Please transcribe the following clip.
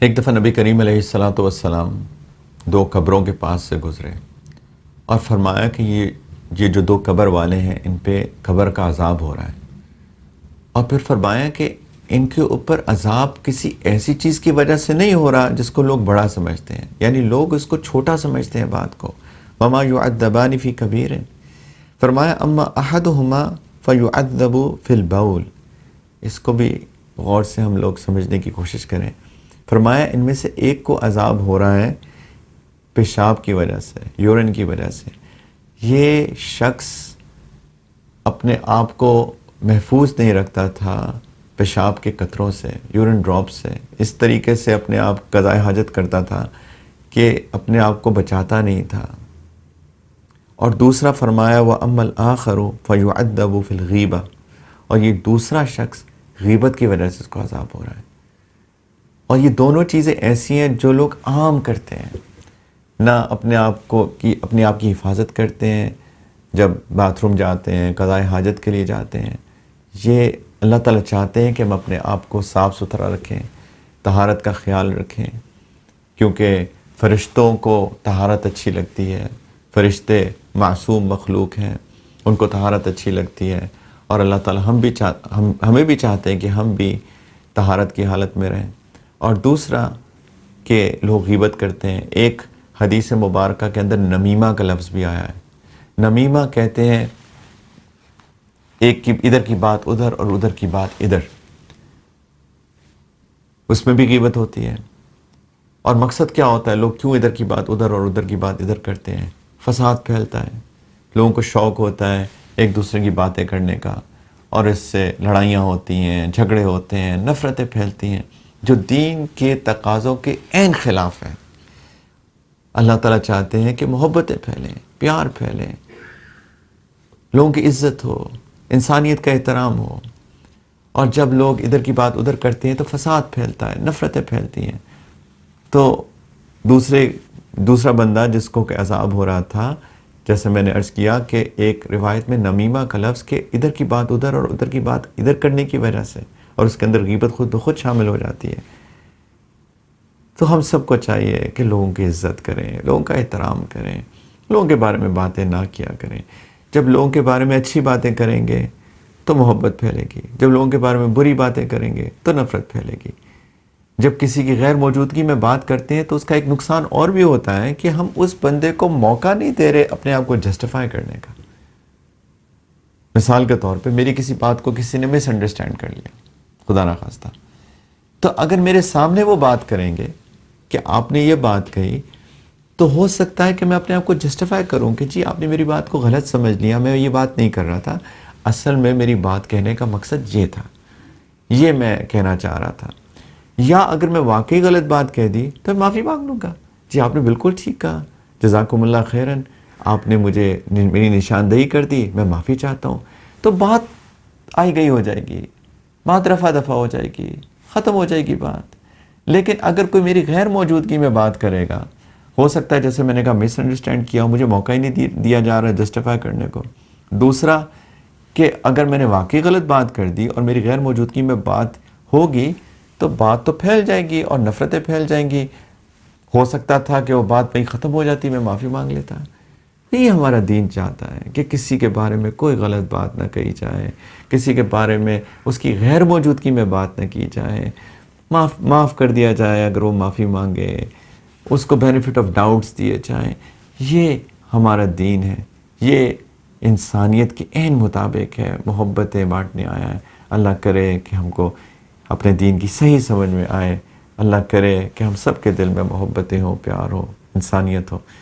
ایک دفعہ نبی کریم علیہ الصلاۃ والسلام دو قبروں کے پاس سے گزرے اور فرمایا کہ یہ جو دو قبر والے ہیں ان پہ قبر کا عذاب ہو رہا ہے، اور پھر فرمایا کہ ان کے اوپر عذاب کسی ایسی چیز کی وجہ سے نہیں ہو رہا جس کو لوگ بڑا سمجھتے ہیں، یعنی لوگ اس کو چھوٹا سمجھتے ہیں بات کو. وما يعذبان فی کبیر، فرمایا اما احدہما فیعذب فی البول. اس کو بھی غور سے ہم لوگ سمجھنے کی کوشش کریں. فرمایا ان میں سے ایک کو عذاب ہو رہا ہے پیشاب کی وجہ سے، یورین کی وجہ سے. یہ شخص اپنے آپ کو محفوظ نہیں رکھتا تھا پیشاب کے قطروں سے، یورین ڈراپ سے، اس طریقے سے اپنے آپ قضاء حاجت کرتا تھا کہ اپنے آپ کو بچاتا نہیں تھا. اور دوسرا فرمایا وَأَمَّا الْآخَرُ فَيُعَذَّبُ فِي الْغِيبَةِ، اور یہ دوسرا شخص غیبت کی وجہ سے اس کو عذاب ہو رہا ہے. اور یہ دونوں چیزیں ایسی ہیں جو لوگ عام کرتے ہیں، نہ اپنے آپ کی حفاظت کرتے ہیں. جب باتھ روم جاتے ہیں، قضاء حاجت کے لیے جاتے ہیں، یہ اللہ تعالیٰ چاہتے ہیں کہ ہم اپنے آپ کو صاف ستھرا رکھیں، طہارت کا خیال رکھیں، کیونکہ فرشتوں کو طہارت اچھی لگتی ہے. فرشتے معصوم مخلوق ہیں، ان کو طہارت اچھی لگتی ہے، اور اللہ تعالیٰ ہمیں بھی چاہتے ہیں کہ ہم بھی طہارت کی حالت میں رہیں. اور دوسرا کہ لوگ غیبت کرتے ہیں. ایک حدیث مبارکہ کے اندر نمیمہ کا لفظ بھی آیا ہے. نمیمہ کہتے ہیں ایک کی ادھر کی بات ادھر اور ادھر کی بات ادھر، اس میں بھی غیبت ہوتی ہے. اور مقصد کیا ہوتا ہے؟ لوگ کیوں ادھر کی بات ادھر اور ادھر کی بات ادھر کرتے ہیں؟ فساد پھیلتا ہے، لوگوں کو شوق ہوتا ہے ایک دوسرے کی باتیں کرنے کا، اور اس سے لڑائیاں ہوتی ہیں، جھگڑے ہوتے ہیں، نفرتیں پھیلتی ہیں جو دین کے تقاضوں کے عین خلاف ہے. اللہ تعالیٰ چاہتے ہیں کہ محبتیں پھیلیں، پیار پھیلیں، لوگوں کی عزت ہو، انسانیت کا احترام ہو. اور جب لوگ ادھر کی بات ادھر کرتے ہیں تو فساد پھیلتا ہے، نفرتیں پھیلتی ہیں. تو دوسرا بندہ جس کو کہ عذاب ہو رہا تھا، جیسے میں نے عرض کیا کہ ایک روایت میں نمیمہ کا لفظ کہ ادھر کی بات ادھر اور ادھر کی بات ادھر کرنے کی وجہ سے، اور اس کے اندر غیبت خود بخود شامل ہو جاتی ہے. تو ہم سب کو چاہیے کہ لوگوں کی عزت کریں، لوگوں کا احترام کریں، لوگوں کے بارے میں باتیں نہ کیا کریں. جب لوگوں کے بارے میں اچھی باتیں کریں گے تو محبت پھیلے گی، جب لوگوں کے بارے میں بری باتیں کریں گے تو نفرت پھیلے گی. جب کسی کی غیر موجودگی میں بات کرتے ہیں تو اس کا ایک نقصان اور بھی ہوتا ہے کہ ہم اس بندے کو موقع نہیں دے رہے اپنے آپ کو جسٹیفائی کرنے کا. مثال کے طور پہ میری کسی بات کو کسی نے مس انڈرسٹینڈ کر لیا، خدا نخواستہ، تو اگر میرے سامنے وہ بات کریں گے کہ آپ نے یہ بات کہی، تو ہو سکتا ہے کہ میں اپنے آپ کو جسٹیفائی کروں کہ جی آپ نے میری بات کو غلط سمجھ لیا، میں یہ بات نہیں کر رہا تھا، اصل میں میری بات کہنے کا مقصد یہ تھا، یہ میں کہنا چاہ رہا تھا. یا اگر میں واقعی غلط بات کہہ دی تو میں معافی مانگ لوں گا، جی آپ نے بالکل ٹھیک کہا، جزاکم اللہ خیرن، آپ نے میری نشاندہی کر دی، میں معافی چاہتا ہوں. تو بات آئی گئی ہو جائے گی، بات رفع دفع ہو جائے گی، ختم ہو جائے گی بات. لیکن اگر کوئی میری غیر موجودگی میں بات کرے گا، ہو سکتا ہے جیسے میں نے کہا مس انڈرسٹینڈ کیا، مجھے موقع ہی نہیں دیا جا رہا ہے جسٹیفائی کرنے کو. دوسرا کہ اگر میں نے واقعی غلط بات کر دی اور میری غیر موجودگی میں بات ہوگی تو بات تو پھیل جائے گی اور نفرتیں پھیل جائیں گی. ہو سکتا تھا کہ وہ بات پہ ختم ہو جاتی، میں معافی مانگ لیتا. یہ ہمارا دین چاہتا ہے کہ کسی کے بارے میں کوئی غلط بات نہ کہی جائے، کسی کے بارے میں اس کی غیر موجودگی میں بات نہ کی جائے، معاف کر دیا جائے اگر وہ معافی مانگے، اس کو بینیفٹ آف ڈاؤٹس دیے جائیں. یہ ہمارا دین ہے، یہ انسانیت کے عین مطابق ہے، محبتیں بانٹنے آیا ہے. اللہ کرے کہ ہم کو اپنے دین کی صحیح سمجھ میں آئے. اللہ کرے کہ ہم سب کے دل میں محبتیں ہوں، پیار ہو، انسانیت ہو.